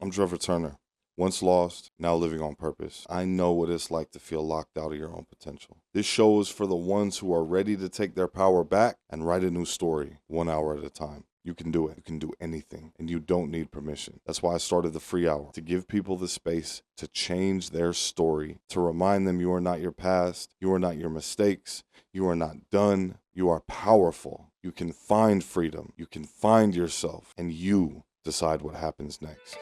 I'm Trevor Turner. Once lost, now living on purpose. I know what it's like to feel locked out of your own potential. This show is for the ones who are ready to take their power back and write a new story, 1 hour at a time. You can do it. You can do anything, and you don't need permission. That's why I started the free hour, to give people the space to change their story, to remind them you are not your past, you are not your mistakes, you are not done, you are powerful. You can find freedom, you can find yourself, and you decide what happens next.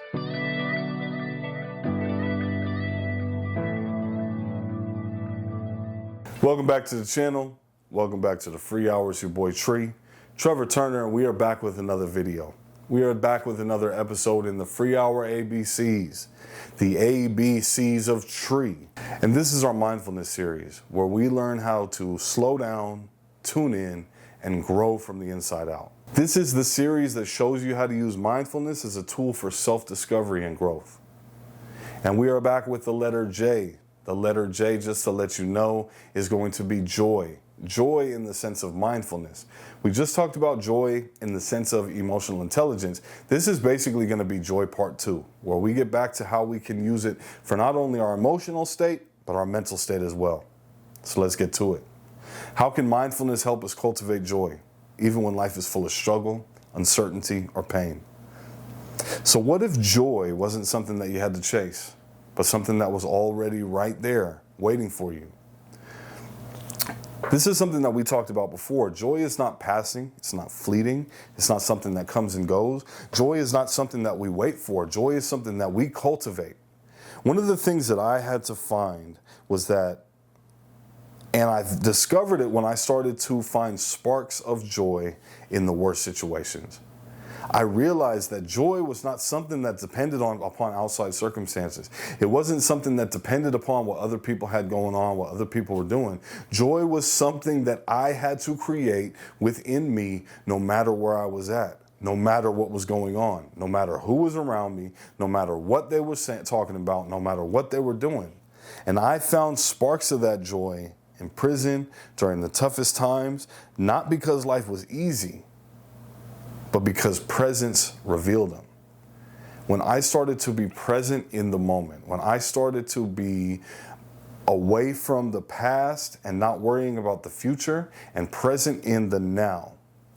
Welcome back to the channel. Welcome back to the free hour. It's your boy Tree, Trevor Turner, and we are back with another video. We are back with another episode in the free hour ABCs, the ABCs of Tree. And this is our mindfulness series where we learn how to slow down, tune in, and grow from the inside out. This is the series that shows you how to use mindfulness as a tool for self-discovery and growth. And we are back with the letter J. The letter J, just to let you know, is going to be joy. Joy in the sense of mindfulness. We just talked about joy in the sense of emotional intelligence. This is basically going to be joy part 2, where we get back to how we can use it for not only our emotional state, but our mental state as well. So let's get to it. How can mindfulness help us cultivate joy, even when life is full of struggle, uncertainty, or pain? So what if joy wasn't something that you had to chase, but something that was already right there, waiting for you? This is something that we talked about before. Joy is not passing, it's not fleeting, it's not something that comes and goes. Joy is not something that we wait for. Joy is something that we cultivate. One of the things that I had to find was that, and I've discovered it when I started to find sparks of joy in the worst situations. I realized that joy was not something that depended upon outside circumstances. It wasn't something that depended upon what other people had going on, what other people were doing. Joy was something that I had to create within me, no matter where I was at, no matter what was going on, no matter who was around me, no matter what they were talking about, no matter what they were doing. And I found sparks of that joy in prison during the toughest times, not because life was easy, but because presence revealed them. When I started to be present in the moment, when I started to be away from the past and not worrying about the future and present in the now,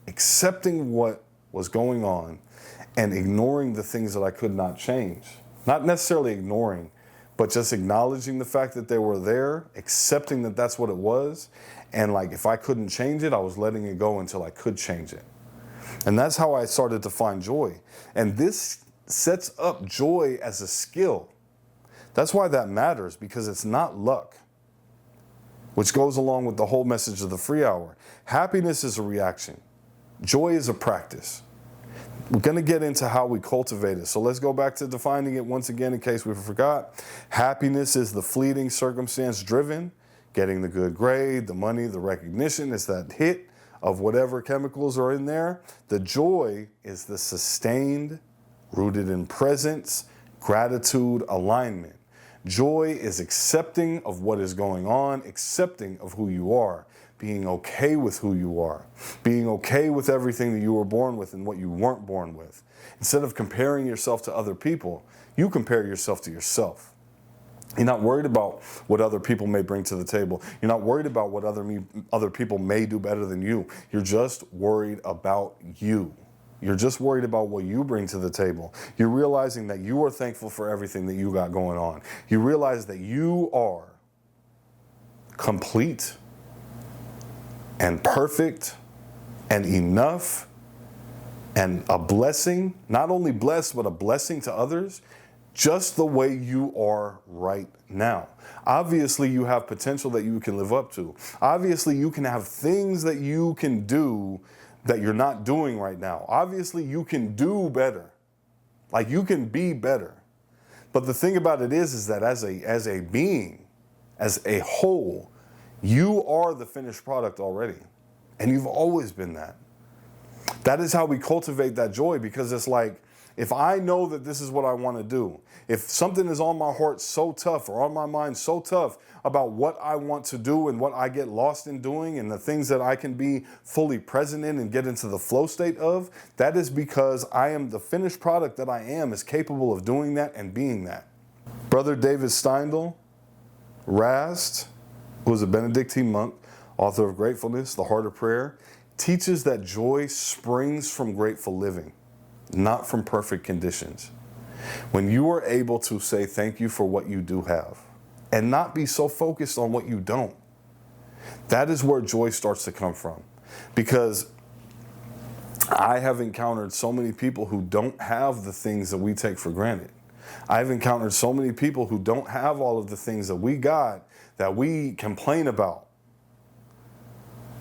accepting what was going on and ignoring the things that I could not change. Not necessarily ignoring, but just acknowledging the fact that they were there, accepting that that's what it was. And like, if I couldn't change it, I was letting it go until I could change it. And that's how I started to find joy. And this sets up joy as a skill. That's why that matters, because it's not luck, which goes along with the whole message of the free hour. Happiness is a reaction. Joy is a practice. We're going to get into how we cultivate it. So let's go back to defining it once again in case we forgot. Happiness is the fleeting, circumstance-driven, getting the good grade, the money, the recognition. It's that hit of whatever chemicals are in there. The joy is the sustained, rooted in presence, gratitude, alignment. Joy is accepting of what is going on, accepting of who you are, being okay with who you are, being okay with everything that you were born with and what you weren't born with. Instead of comparing yourself to other people, you compare yourself to yourself. You're not worried about what other people may bring to the table. You're not worried about what other people may do better than you. You're just worried about you. You're just worried about what you bring to the table. You're realizing that you are thankful for everything that you got going on. You realize that you are complete and perfect and enough and a blessing, not only blessed, but a blessing to others, just the way you are right now. Obviously, you have potential that you can live up to. Obviously, you can have things that you can do that you're not doing right now. Obviously, you can do better. Like, you can be better. But the thing about it is that as a being, as a whole, you are the finished product already. And you've always been that. That is how we cultivate that joy, because it's like, if I know that this is what I want to do, if something is on my heart so tough or on my mind so tough about what I want to do and what I get lost in doing and the things that I can be fully present in and get into the flow state of, that is because I am the finished product that I am is capable of doing that and being that. Brother David Steindl, Rast, who is a Benedictine monk, author of Gratefulness, The Heart of Prayer, teaches that joy springs from grateful living, not from perfect conditions. When you are able to say thank you for what you do have and not be so focused on what you don't, that is where joy starts to come from. Because I have encountered so many people who don't have the things that we take for granted. I've encountered so many people who don't have all of the things that we got that we complain about.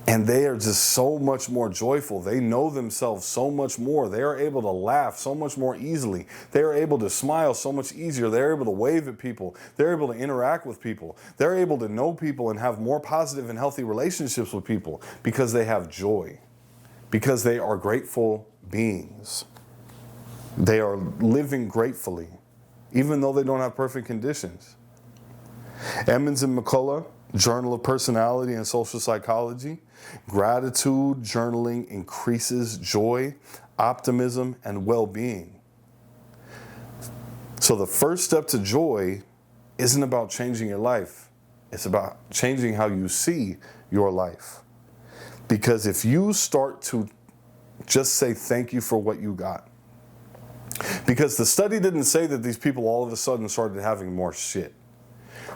And they are just so much more joyful. They know themselves so much more. They are able to laugh so much more easily. They are able to smile so much easier. They're able to wave at people. They're able to interact with people. They're able to know people and have more positive and healthy relationships with people because they have joy, because they are grateful beings. They are living gratefully, even though they don't have perfect conditions. Emmons and McCullough, Journal of Personality and Social Psychology. Gratitude journaling increases joy, optimism, and well-being. So the first step to joy isn't about changing your life. It's about changing how you see your life. Because if you start to just say thank you for what you got, because the study didn't say that these people all of a sudden started having more shit.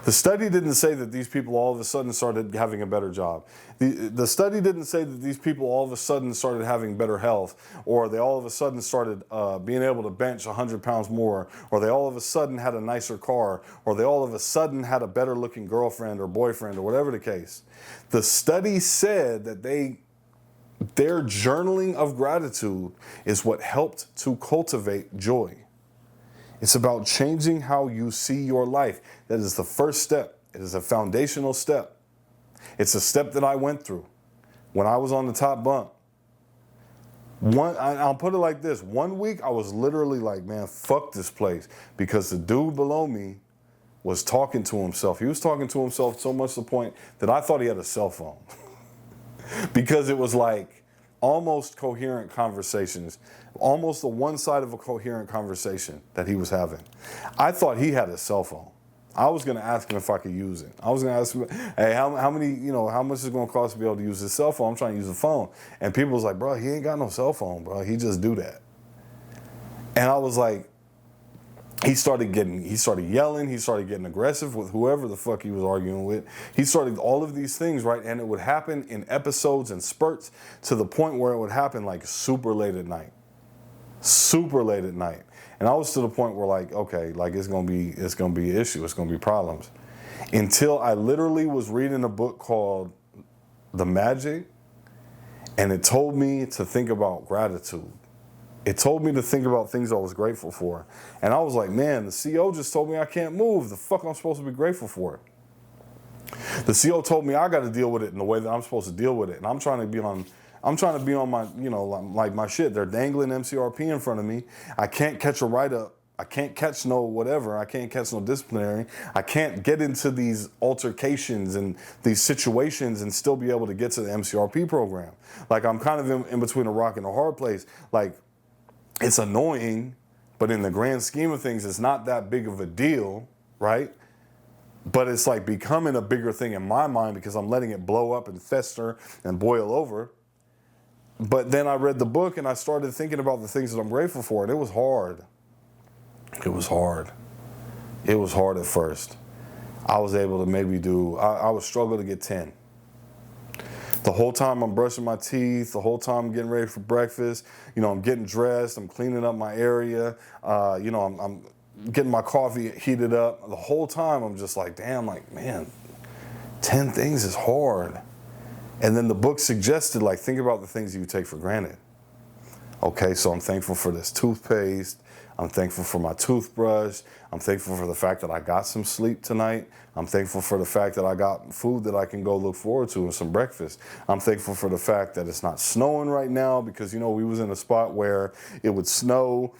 The study didn't say that these people all of a sudden started having a better job. The study didn't say that these people all of a sudden started having better health, or they all of a sudden started being able to bench 100 pounds more, or they all of a sudden had a nicer car, or they all of a sudden had a better looking girlfriend or boyfriend or whatever the case. The study said that their journaling of gratitude is what helped to cultivate joy. It's about changing how you see your life. That is the first step. It is a foundational step. It's a step that I went through when I was on the top bunk. I'll put it like this. 1 week, I was literally like, man, fuck this place. Because the dude below me was talking to himself. He was talking to himself so much to the point that I thought he had a cell phone. Because it was like almost coherent conversations, almost the one side of a coherent conversation that he was having. I thought he had a cell phone. I was going to ask him if I could use it. I was going to ask him, hey, how much is it going to cost to be able to use his cell phone? I'm trying to use the phone. And people was like, bro, he ain't got no cell phone, bro. He just do that. And I was like, he started yelling, he started getting aggressive with whoever the fuck he was arguing with. He started all of these things, right? And it would happen in episodes and spurts to the point where it would happen like super late at night. Super late at night. And I was to the point where like, okay, like it's gonna be an issue, it's gonna be problems. Until I literally was reading a book called The Magic, and it told me to think about gratitude. It told me to think about things I was grateful for. And I was like, man, the CO just told me I can't move. The fuck I'm supposed to be grateful for? The CO told me I got to deal with it in the way that I'm supposed to deal with it. And I'm trying to be on my, like my shit. They're dangling MCRP in front of me. I can't catch a write-up. I can't catch no whatever. I can't catch no disciplinary. I can't get into these altercations and these situations and still be able to get to the MCRP program. Like I'm kind of in between a rock and a hard place. Like, it's annoying, but in the grand scheme of things, it's not that big of a deal, right? But it's like becoming a bigger thing in my mind because I'm letting it blow up and fester and boil over. But then I read the book and I started thinking about the things that I'm grateful for, and it was hard. It was hard. It was hard at first. I was able to I would struggle to get 10. The whole time I'm brushing my teeth, the whole time I'm getting ready for breakfast, I'm getting dressed, I'm cleaning up my area, I'm getting my coffee heated up. The whole time I'm just like, damn, like, man, 10 things is hard. And then the book suggested, like, think about the things you take for granted. Okay, so I'm thankful for this toothpaste. I'm thankful for my toothbrush. I'm thankful for the fact that I got some sleep tonight. I'm thankful for the fact that I got food that I can go look forward to and some breakfast. I'm thankful for the fact that it's not snowing right now because, we was in a spot where it would snow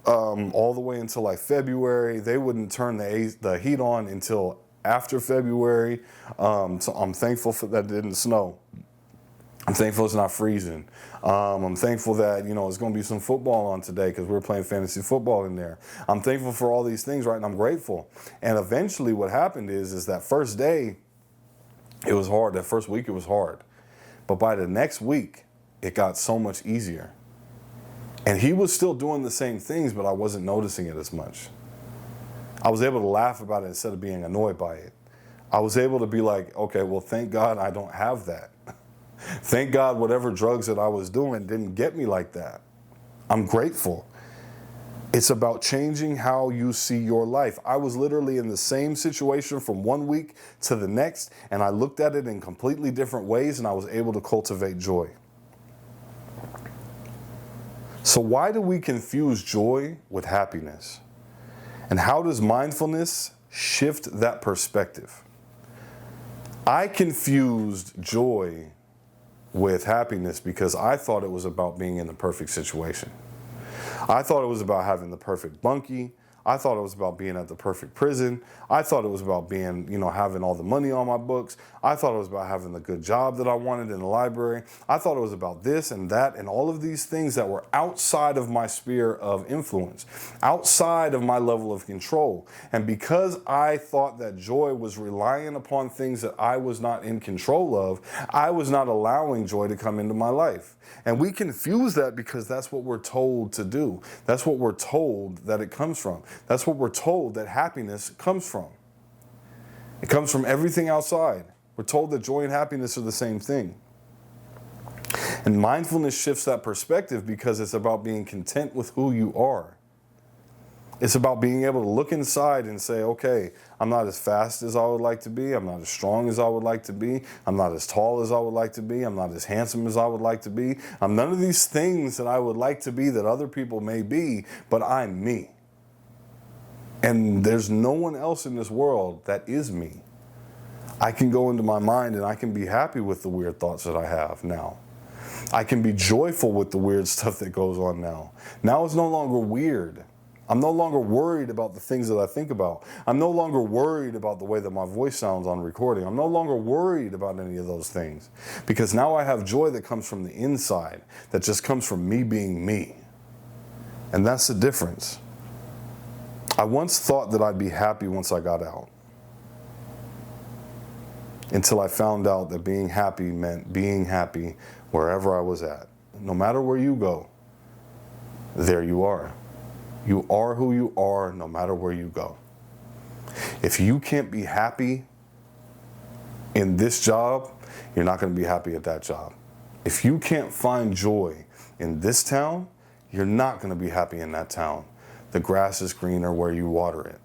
all the way until like February. They wouldn't turn the heat on until after February. So I'm thankful for that it didn't snow. I'm thankful it's not freezing. I'm thankful that, it's going to be some football on today because we're playing fantasy football in there. I'm thankful for all these things, right? And I'm grateful. And eventually what happened is that first day, it was hard. That first week, it was hard. But by the next week, it got so much easier. And he was still doing the same things, but I wasn't noticing it as much. I was able to laugh about it instead of being annoyed by it. I was able to be like, okay, well, thank God I don't have that. Thank God whatever drugs that I was doing didn't get me like that. I'm grateful. It's about changing how you see your life. I was literally in the same situation from one week to the next, and I looked at it in completely different ways, and I was able to cultivate joy. So why do we confuse joy with happiness? And how does mindfulness shift that perspective? I confused joy with happiness because I thought it was about being in the perfect situation. I thought it was about having the perfect bunkie. I thought it was about being at the perfect prison. I thought it was about being, having all the money on my books. I thought it was about having the good job that I wanted in the library. I thought it was about this and that and all of these things that were outside of my sphere of influence, outside of my level of control. And because I thought that joy was relying upon things that I was not in control of, I was not allowing joy to come into my life. And we confuse that because that's what we're told to do. That's what we're told that it comes from. That's what we're told that happiness comes from. It comes from everything outside. We're told that joy and happiness are the same thing. And mindfulness shifts that perspective because it's about being content with who you are. It's about being able to look inside and say, okay, I'm not as fast as I would like to be. I'm not as strong as I would like to be. I'm not as tall as I would like to be. I'm not as handsome as I would like to be. I'm none of these things that I would like to be that other people may be, but I'm me. And there's no one else in this world that is me. I can go into my mind and I can be happy with the weird thoughts that I have now. I can be joyful with the weird stuff that goes on now. Now it's no longer weird. I'm no longer worried about the things that I think about. I'm no longer worried about the way that my voice sounds on recording. I'm no longer worried about any of those things because now I have joy that comes from the inside, that just comes from me being me. And that's the difference. I once thought that I'd be happy once I got out, until I found out that being happy meant being happy wherever I was at. No matter where you go, there you are. You are who you are no matter where you go. If you can't be happy in this job, you're not going to be happy at that job. If you can't find joy in this town, you're not going to be happy in that town. The grass is greener where you water it.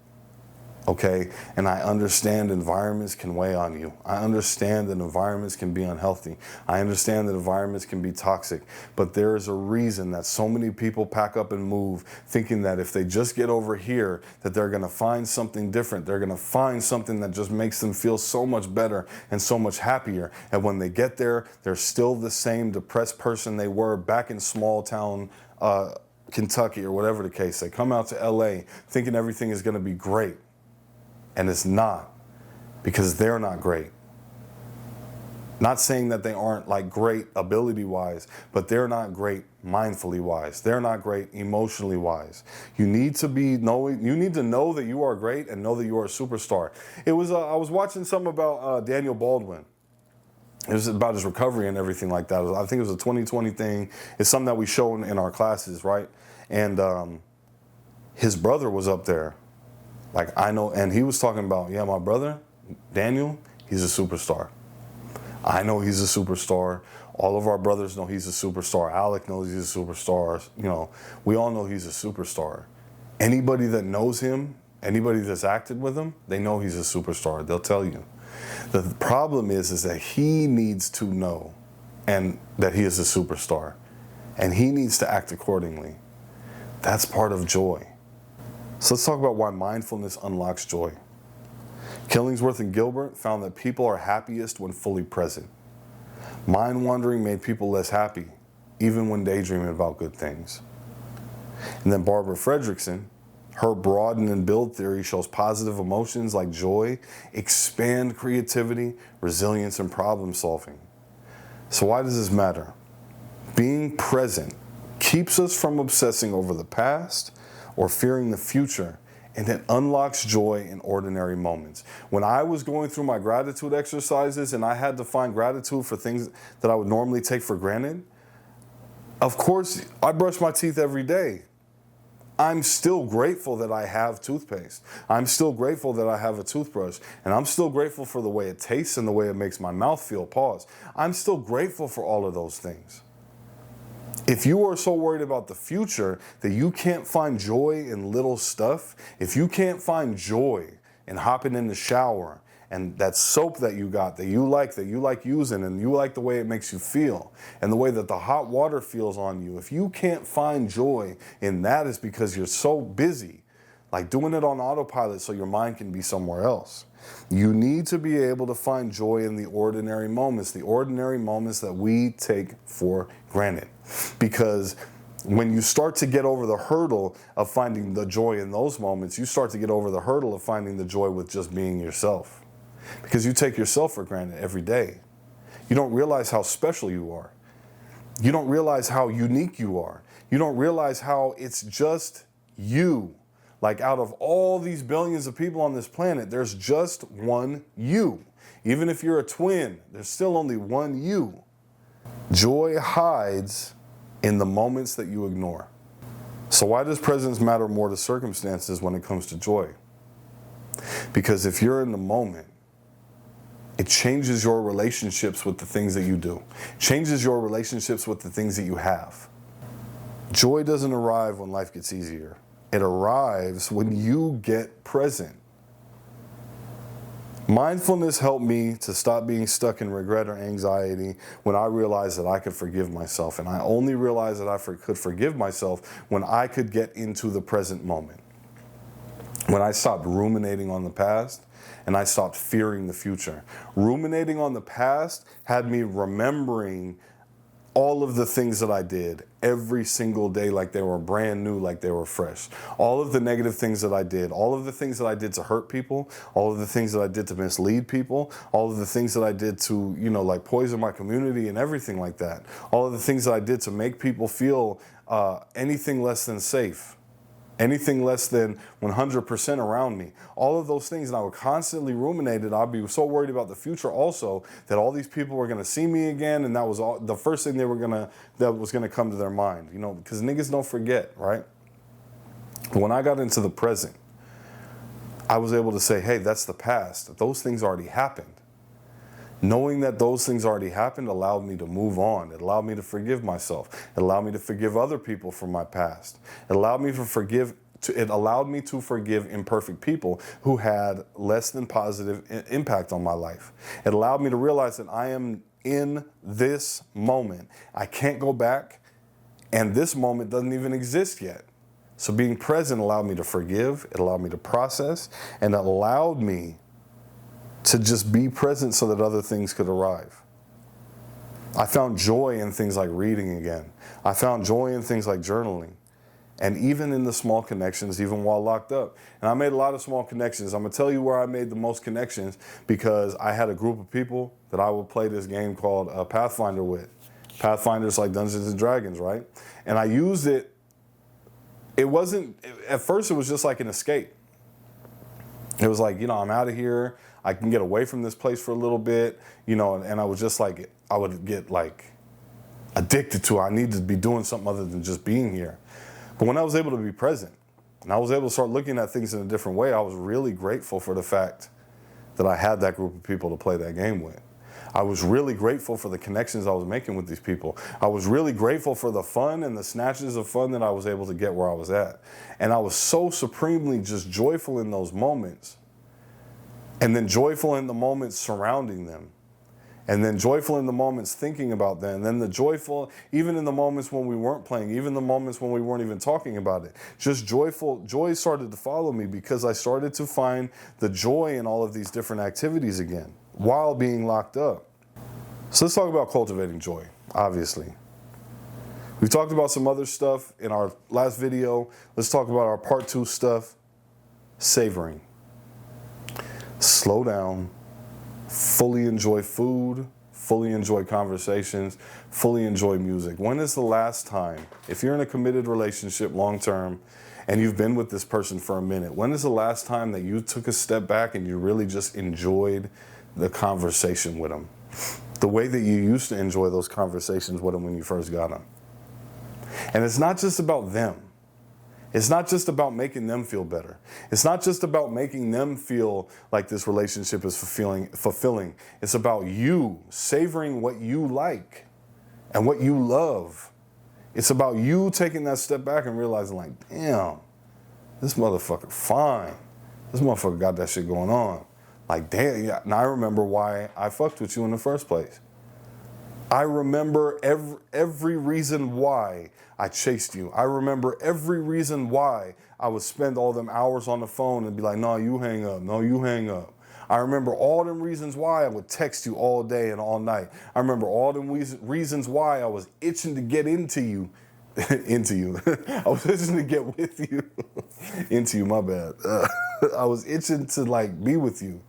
Okay? And I understand environments can weigh on you. I understand that environments can be unhealthy. I understand that environments can be toxic. But there is a reason that so many people pack up and move thinking that if they just get over here, that they're going to find something different. They're going to find something that just makes them feel so much better and so much happier. And when they get there, they're still the same depressed person they were back in small town Kentucky or whatever the case. They come out to LA thinking everything is going to be great. And it's not, because they're not great. Not saying that they aren't like great ability-wise, but they're not great mindfully wise. They're not great emotionally wise. You need to know that you are great and know that you are a superstar. I was watching something about Daniel Baldwin. It was about his recovery and everything like that. I think it was a 2020 thing. It's something that we show in our classes, right? And his brother was up there. Like, I know, and he was talking about, yeah, my brother, Daniel, he's a superstar. I know he's a superstar. All of our brothers know he's a superstar. Alec knows he's a superstar. We all know he's a superstar. Anybody that knows him, anybody that's acted with him, they know he's a superstar. They'll tell you. The problem is that he needs to know and that he is a superstar. And he needs to act accordingly. That's part of joy. So let's talk about why mindfulness unlocks joy. Killingsworth and Gilbert found that people are happiest when fully present. Mind wandering made people less happy, even when daydreaming about good things. And then Barbara Fredrickson, her broaden and build theory shows positive emotions like joy expand creativity, resilience, and problem solving. So why does this matter? Being present keeps us from obsessing over the past or fearing the future, and it unlocks joy in ordinary moments. When I was going through my gratitude exercises and I had to find gratitude for things that I would normally take for granted, of course, I brush my teeth every day. I'm still grateful that I have toothpaste. I'm still grateful that I have a toothbrush. And I'm still grateful for the way it tastes and the way it makes my mouth feel. Pause. I'm still grateful for all of those things. If you are so worried about the future that you can't find joy in little stuff, if you can't find joy in hopping in the shower and that soap that you got that you like using, and you like the way it makes you feel and the way that the hot water feels on you, if you can't find joy in that, it's because you're so busy, like doing it on autopilot so your mind can be somewhere else. You need to be able to find joy in the ordinary moments that we take for granted. Because when you start to get over the hurdle of finding the joy in those moments, you start to get over the hurdle of finding the joy with just being yourself. Because you take yourself for granted every day. You don't realize how special you are. You don't realize how unique you are. You don't realize how it's just you. Like, out of all these billions of people on this planet, there's just one you. Even if you're a twin, there's still only one you. Joy hides in the moments that you ignore. So why does presence matter more to circumstances when it comes to joy? Because if you're in the moment, it changes your relationships with the things that you do. Changes your relationships with the things that you have. Joy doesn't arrive when life gets easier. It arrives when you get present. Mindfulness helped me to stop being stuck in regret or anxiety when I realized that I could forgive myself. And I only realized that I could forgive myself when I could get into the present moment. When I stopped ruminating on the past and I stopped fearing the future. Ruminating on the past had me remembering all of the things that I did every single day like they were brand new, like they were fresh. All of the negative things that I did, all of the things that I did to hurt people, all of the things that I did to mislead people, all of the things that I did to, like poison my community and everything like that. All of the things that I did to make people feel anything less than safe. Anything less than 100% around me. All of those things, and I would constantly ruminate it. I'd be so worried about the future also that all these people were going to see me again, and that was all, the first thing that was going to come to their mind, because niggas don't forget, right? When I got into the present, I was able to say, hey, that's the past. Those things already happened. Knowing that those things already happened allowed me to move on. It allowed me to forgive myself. It allowed me to forgive other people from my past. It allowed me to forgive imperfect people who had less than positive impact on my life. It allowed me to realize that I am in this moment. I can't go back, and this moment doesn't even exist yet. So being present allowed me to forgive. It allowed me to process, and it allowed me to just be present so that other things could arrive. I found joy in things like reading again. I found joy in things like journaling. And even in the small connections, even while locked up. And I made a lot of small connections. I'm going to tell you where I made the most connections, because I had a group of people that I would play this game called Pathfinder with. Pathfinder's like Dungeons and Dragons, right? And I used it. At first it was just like an escape. It was like, I'm out of here. I can get away from this place for a little bit, and I was just like, I would get like addicted to it. I need to be doing something other than just being here. But when I was able to be present and I was able to start looking at things in a different way, I was really grateful for the fact that I had that group of people to play that game with. I was really grateful for the connections I was making with these people. I was really grateful for the fun and the snatches of fun that I was able to get where I was at. And I was so supremely just joyful in those moments. And then joyful in the moments surrounding them. And then joyful in the moments thinking about them. And then the joyful, even in the moments when we weren't playing, even the moments when we weren't even talking about it. Just joyful, joy started to follow me because I started to find the joy in all of these different activities again while being locked up. So let's talk about cultivating joy, obviously. We talked about some other stuff in our last video. Let's talk about our part 2 stuff. Savoring. Slow down, fully enjoy food, fully enjoy conversations, fully enjoy music. When is the last time, if you're in a committed relationship long term and you've been with this person for a minute, when is the last time that you took a step back and you really just enjoyed the conversation with them? The way that you used to enjoy those conversations with them when you first got them. And it's not just about them. It's not just about making them feel better. It's not just about making them feel like this relationship is fulfilling. It's about you savoring what you like and what you love. It's about you taking that step back and realizing, like, damn, this motherfucker fine. This motherfucker got that shit going on. Like, damn, yeah. And I remember why I fucked with you in the first place. I remember every reason why I chased you. I remember every reason why I would spend all them hours on the phone and be like, no, you hang up. No, you hang up. I remember all them reasons why I would text you all day and all night. I remember all them reasons why I was itching to get into you. Into you. I was itching to get with you. Into you, my bad. I was itching to like be with you.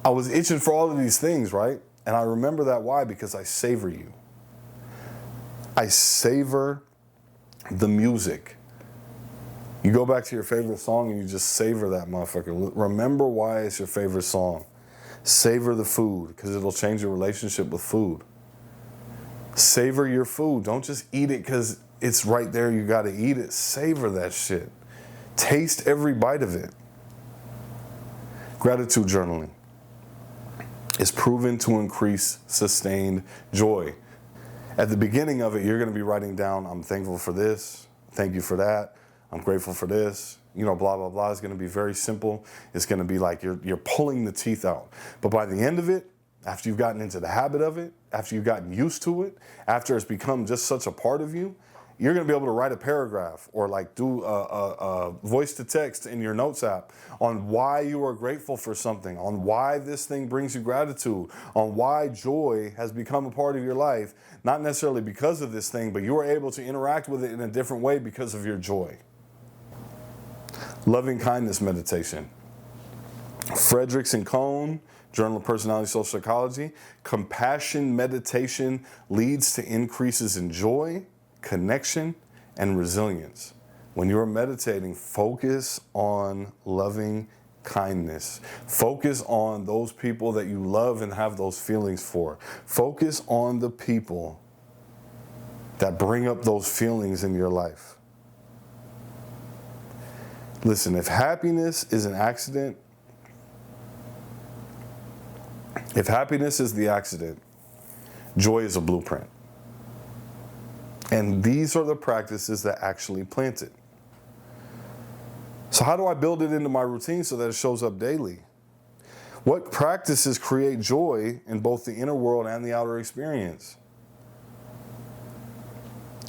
I was itching for all of these things, right? And I remember that why? Because I savor you. I savor the music. You go back to your favorite song and you just savor that motherfucker. Remember why it's your favorite song. Savor the food, because it'll change your relationship with food. Savor your food. Don't just eat it because it's right there, you gotta eat it. Savor that shit. Taste every bite of it. Gratitude journaling is proven to increase sustained joy. At the beginning of it, you're going to be writing down, I'm thankful for this, thank you for that, I'm grateful for this, you know, blah, blah, blah. It's going to be very simple. It's going to be like you're pulling the teeth out. But by the end of it, after you've gotten into the habit of it, after you've gotten used to it, after it's become just such a part of you, you're going to be able to write a paragraph or like do a voice to text in your notes app on why you are grateful for something, on why this thing brings you gratitude, on why joy has become a part of your life, not necessarily because of this thing, but you are able to interact with it in a different way because of your joy. Loving kindness meditation. Fredericks and Cohn, Journal of Personality Social Psychology. Compassion meditation leads to increases in joy, connection, and resilience. When you're meditating, focus on loving kindness. Focus on those people that you love and have those feelings for. Focus on the people that bring up those feelings in your life. Listen, if happiness is an accident, if happiness is the accident, joy is a blueprint. And these are the practices that actually plant it. So how do I build it into my routine so that it shows up daily? What practices create joy in both the inner world and the outer experience?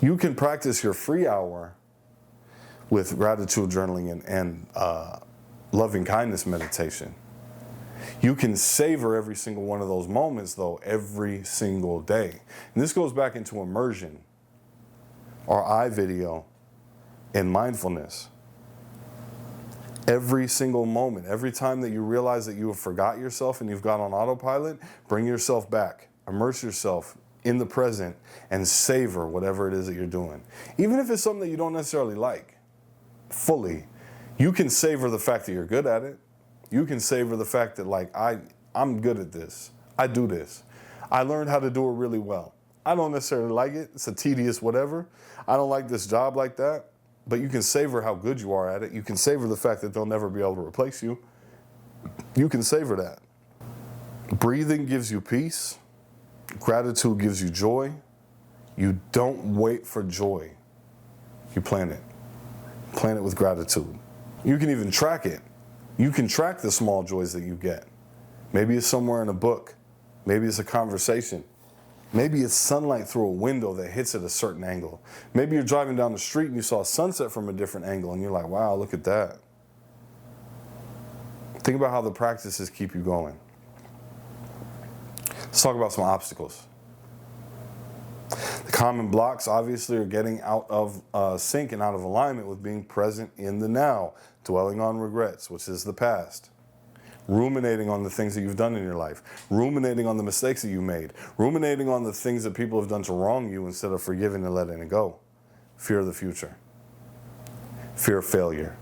You can practice your free hour with gratitude journaling and loving kindness meditation. You can savor every single one of those moments, though, every single day. And this goes back into immersion, our eye video, and mindfulness. Every single moment, every time that you realize that you have forgot yourself and you've got on autopilot, bring yourself back, immerse yourself in the present, and savor whatever it is that you're doing. Even if it's something that you don't necessarily like, fully, you can savor the fact that you're good at it. You can savor the fact that, like, I'm good at this. I do this. I learned how to do it really well. I don't necessarily like it. It's a tedious whatever. I don't like this job like that. But you can savor how good you are at it. You can savor the fact that they'll never be able to replace you. You can savor that. Breathing gives you peace. Gratitude gives you joy. You don't wait for joy. You plan it. Plan it with gratitude. You can even track it. You can track the small joys that you get. Maybe it's somewhere in a book. Maybe it's a conversation. Maybe it's sunlight through a window that hits at a certain angle. Maybe you're driving down the street and you saw a sunset from a different angle and you're like, wow, look at that. Think about how the practices keep you going. Let's talk about some obstacles. The Common blocks, obviously, are getting out of sync and out of alignment with being present in the now, dwelling on regrets, which is the past, ruminating on the things that you've done in your life, ruminating on the mistakes that you made, ruminating on the things that people have done to wrong you instead of forgiving and letting it go. Fear of the future, fear of failure.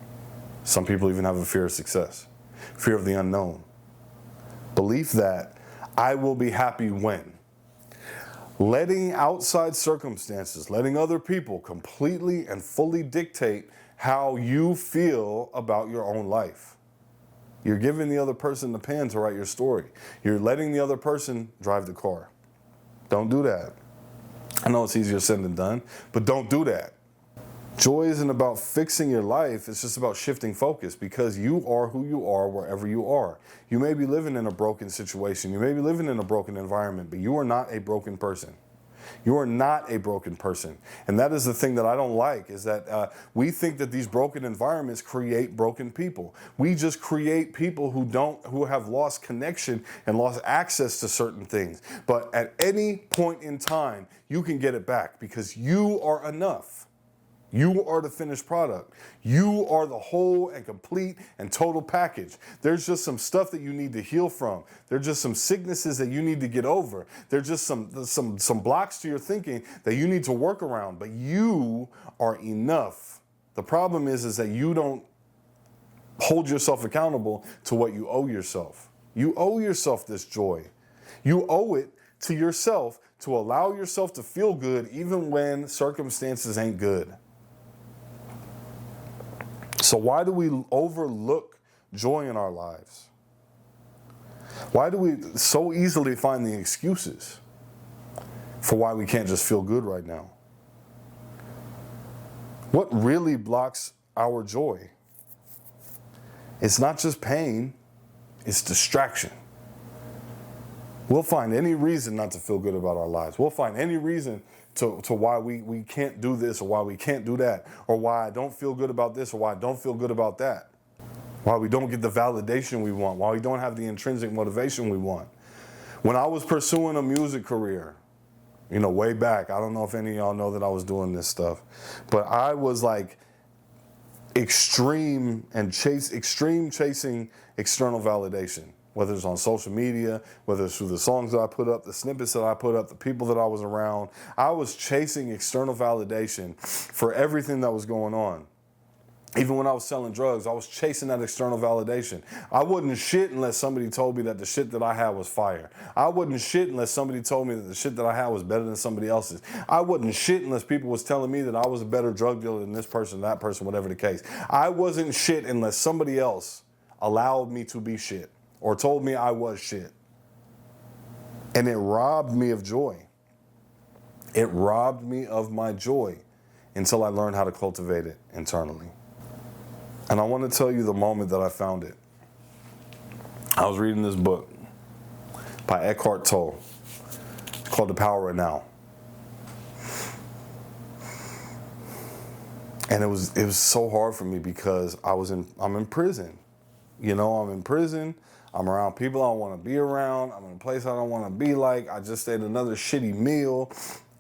Some people even have a fear of success, fear of the unknown. Belief that I will be happy when. Letting outside circumstances, letting other people completely and fully dictate how you feel about your own life. You're giving the other person the pen to write your story. You're letting the other person drive the car. Don't do that. I know it's easier said than done, but don't do that. Joy isn't about fixing your life, it's just about shifting focus, because you are who you are wherever you are. You may be living in a broken situation, you may be living in a broken environment, but you are not a broken person. You are not a broken person. And that is the thing that I don't like, is that we think that these broken environments create broken people. We just create people who have lost connection and lost access to certain things. But at any point in time, you can get it back, because you are enough. You are the finished product. You are the whole and complete and total package. There's just some stuff that you need to heal from. There's just some sicknesses that you need to get over. There's just some blocks to your thinking that you need to work around. But you are enough. The problem is that you don't hold yourself accountable to what you owe yourself. You owe yourself this joy. You owe it to yourself to allow yourself to feel good even when circumstances ain't good. So why do we overlook joy in our lives? Why do we so easily find the excuses for why we can't just feel good right now? What really blocks our joy? It's not just pain, it's distraction. We'll find any reason not to feel good about our lives. We'll find any reason to why we can't do this, or why we can't do that, or why I don't feel good about this, or why I don't feel good about that, why we don't get the validation we want, why we don't have the intrinsic motivation we want. When I was pursuing a music career, way back, I don't know if any of y'all know that I was doing this stuff, but I was like extreme chasing external validation. Whether it's on social media, whether it's through the songs that I put up, the snippets that I put up, the people that I was around. I was chasing external validation for everything that was going on. Even when I was selling drugs, I was chasing that external validation. I wouldn't shit unless somebody told me that the shit that I had was fire. I wouldn't shit unless somebody told me that the shit that I had was better than somebody else's. I wouldn't shit unless people was telling me that I was a better drug dealer than this person, that person, whatever the case. I wasn't shit unless somebody else allowed me to be shit, or told me I was shit. And it robbed me of joy. It robbed me of my joy until I learned how to cultivate it internally. And I want to tell you the moment that I found it. I was reading this book by Eckhart Tolle. It's called The Power of Now. And it was so hard for me because I'm in prison. I'm in prison. I'm around people I don't want to be around. I'm in a place I don't want to be like. I just ate another shitty meal.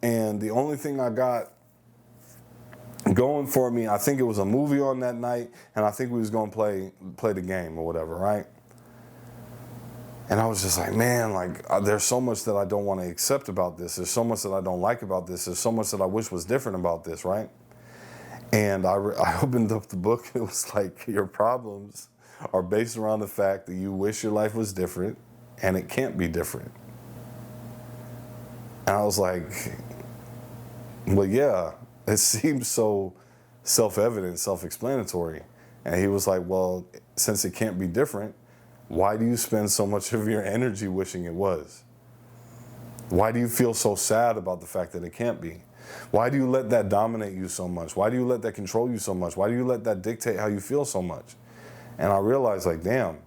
And the only thing I got going for me, I think it was a movie on that night, and I think we was going to play the game or whatever, right? And I was just like, man, there's so much that I don't want to accept about this. There's so much that I don't like about this. There's so much that I wish was different about this, right? And I opened up the book, and it was like, your problems are based around the fact that you wish your life was different, and it can't be different. And I was like, well, yeah, it seems so self-evident, self-explanatory. And he was like, well, since it can't be different, why do you spend so much of your energy wishing it was? Why do you feel so sad about the fact that it can't be? Why do you let that dominate you so much? Why do you let that control you so much? Why do you let that dictate how you feel so much? And I realized, damn,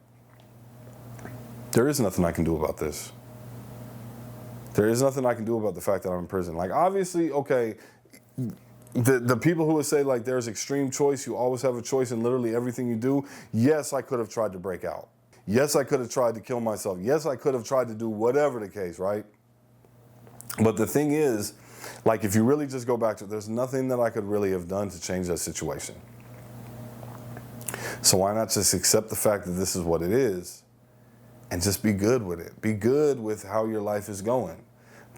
there is nothing I can do about this. There is nothing I can do about the fact that I'm in prison. Obviously, okay, the people who would say, there's extreme choice, you always have a choice in literally everything you do. Yes, I could have tried to break out. Yes, I could have tried to kill myself. Yes, I could have tried to do whatever the case, right? But the thing is Like, if you really just go back to it, there's nothing that I could really have done to change that situation. So why not just accept the fact that this is what it is and just be good with it? Be good with how your life is going.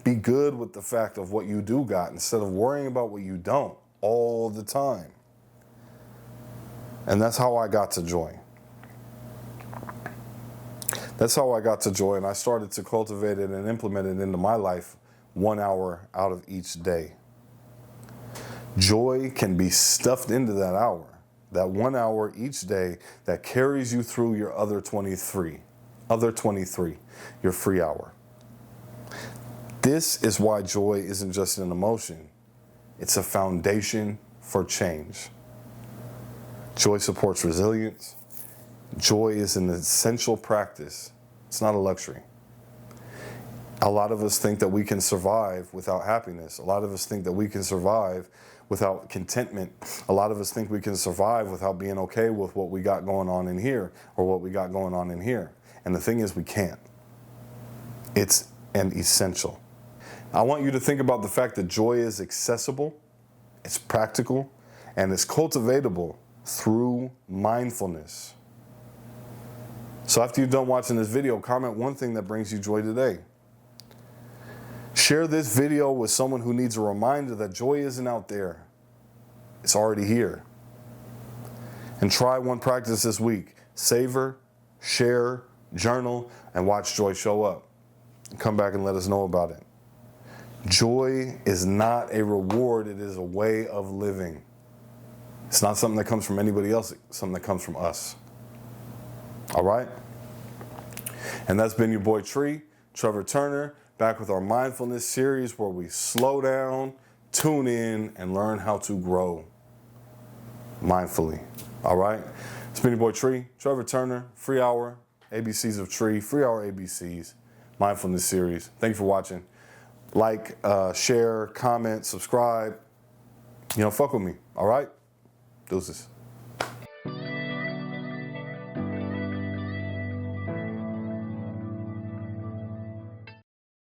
Be good with the fact of what you do got instead of worrying about what you don't all the time. And that's how I got to joy. That's how I got to joy, and I started to cultivate it and implement it into my life 1 hour out of each day. Joy can be stuffed into that hour, that 1 hour each day that carries you through your other 23, your free hour. This is why joy isn't just an emotion. It's a foundation for change. Joy supports resilience. Joy is an essential practice. It's not a luxury. A lot of us think that we can survive without happiness. A lot of us think that we can survive without contentment. A lot of us think we can survive without being okay with what we got going on in here or what we got going on in here. And the thing is, we can't. It's an essential. I want you to think about the fact that joy is accessible, it's practical, and it's cultivatable through mindfulness. So after you're done watching this video, comment one thing that brings you joy today. Share this video with someone who needs a reminder that joy isn't out there. It's already here. And try one practice this week. Savor, share, journal, and watch joy show up. And come back and let us know about it. Joy is not a reward. It is a way of living. It's not something that comes from anybody else. It's something that comes from us. All right? And that's been your boy Trevor Turner, back with our mindfulness series where we slow down, tune in, and learn how to grow mindfully. All right? It's been your boy Trevor Turner, free hour, ABCs of Tree, free hour ABCs, mindfulness series. Thank you for watching. Like, share, comment, subscribe. Fuck with me. All right? Deuces.